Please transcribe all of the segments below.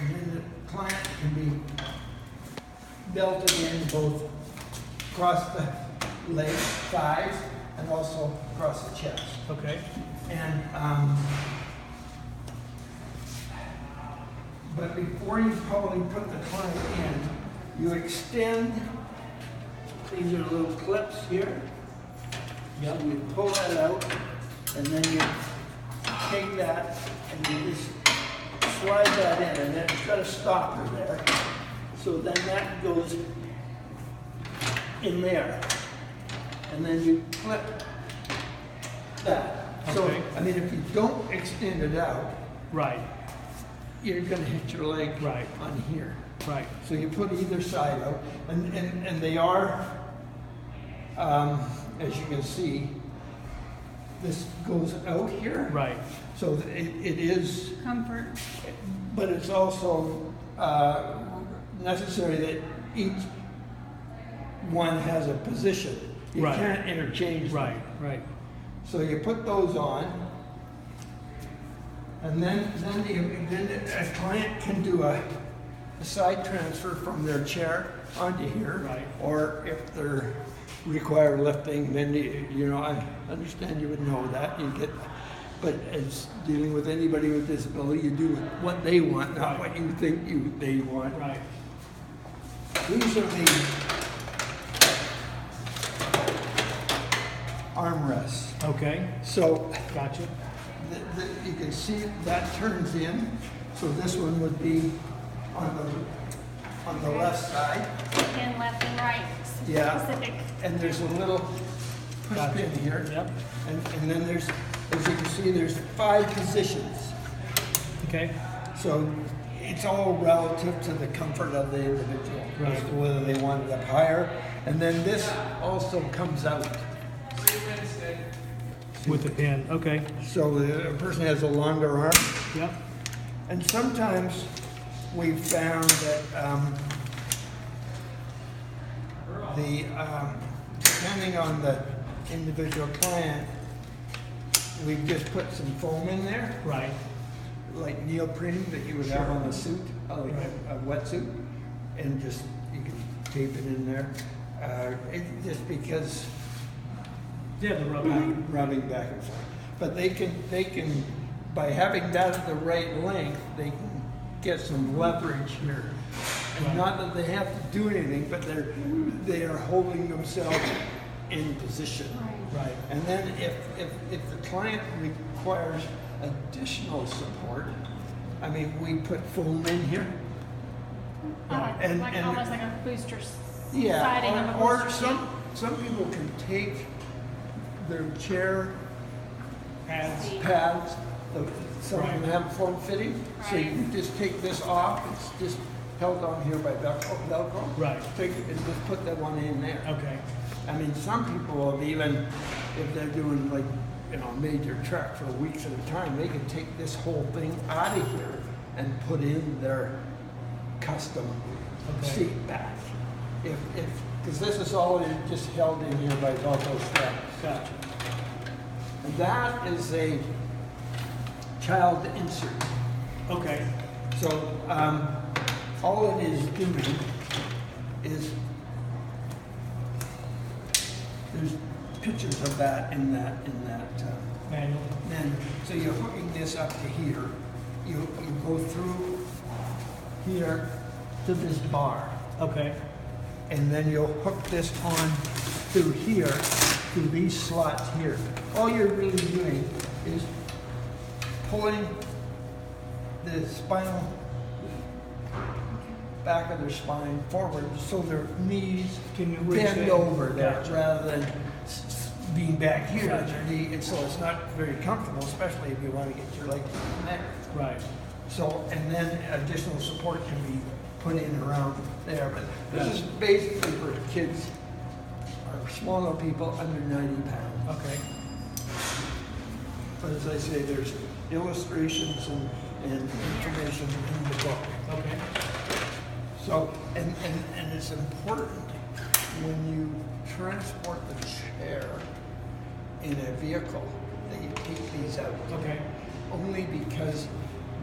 and then the client can be belted in both across the legs, thighs, and also across the chest. Okay. And, but before you probably put the client in, you extend, these are little clips here. Yep. So you pull that out, and then you take that, and you just slide that in, and then it's got a stopper there. So then that goes in there. And then you clip that. So, Okay. I mean, if you don't extend it out, Right. you're gonna hit your leg Right. on here. Right. So you put either side out, and they are, as you can see, this goes out here. Right. So it is, Comfort. but it's also necessary that each one has a position. You Right. can't interchange them. Right. Right. So you put those on, and then a client can do a side transfer from their chair onto here. Right. Or if they're require lifting, then you know, I understand you would know that, you get, but as dealing with anybody with disability, you do what they want, not what you think they want. Right. These are the armrests. Okay. So Gotcha. you can see that turns in, so this one would be on the left side. And left and right. Yeah. Specific. And there's a little push Gotcha. pin here. Yep. And then there's, as you can see, there's 5 positions. Okay. So it's all relative to the comfort of the individual, as Right. to whether they want it up higher. And then this also comes out. With the pin. Okay. So the person has a longer arm. Yep. And sometimes we've found that depending on the individual client, we just put some foam in there, Right. like neoprene that you would have on a suit, like a wetsuit, and just you can tape it in there. Just because Yeah, the rubber. rubbing back and forth. But they can, by having that at the right length, they can get some leverage here. And Right. not that they have to do anything, but they are holding themselves in position. Right. And then if the client requires additional support, I mean, we put foam in here. And- Like and- almost like a booster Yeah, siding on a or booster seat. some people can take their chair Pads. pads, some of them Right. have form fitting, so you Right. just take this off, it's just held on here by Velcro. Right. Take it and just put that one in there. Okay. I mean, some people have even, if they're doing like, you know, major trek for weeks at a time, they can take this whole thing out of here and put in their custom Okay. seat back. Because this is all just held in here by Velcro straps. Gotcha. And that is a child insert. Okay. So all it is doing is, there's pictures of that in that Manual. then, so you're hooking this up to here. You go through here to this bar, Okay. and then you'll hook this on through here, through these slots here. All you're really doing is pulling the spinal back of their spine forward so their knees Can you reach bend it? over there Gotcha. rather than being back here. Gotcha. And so it's not very comfortable, especially if you want to get your leg to the neck. Right. So, and then additional support can be put in around there. But this is basically for kids or smaller people under 90 pounds. Okay. But as I say, there's illustrations and information in the book. Okay. So, and it's important when you transport the chair in a vehicle that you take these out. Okay. Only because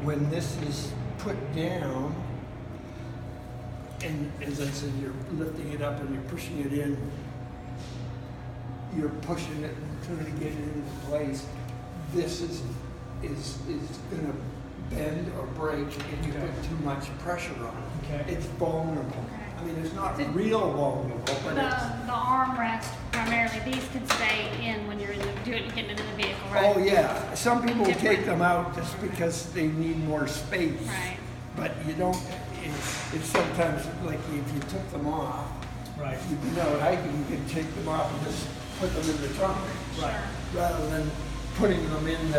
when this is put down, and as I said, you're lifting it up and you're pushing it in, you're pushing it and trying to get it into place, this is gonna bend or break if you put too much pressure on it. Okay. It's vulnerable. Okay. I mean, it's not real vulnerable, but The it's, armrest primarily, these can stay in when you're getting into the vehicle, right? oh yeah, some people take Different. them out just because they need more space. Right. But you don't, it's sometimes, like if you took them off, Right. you've been out hiking, you can take them off and just put them in the trunk. Right. Rather than putting them in the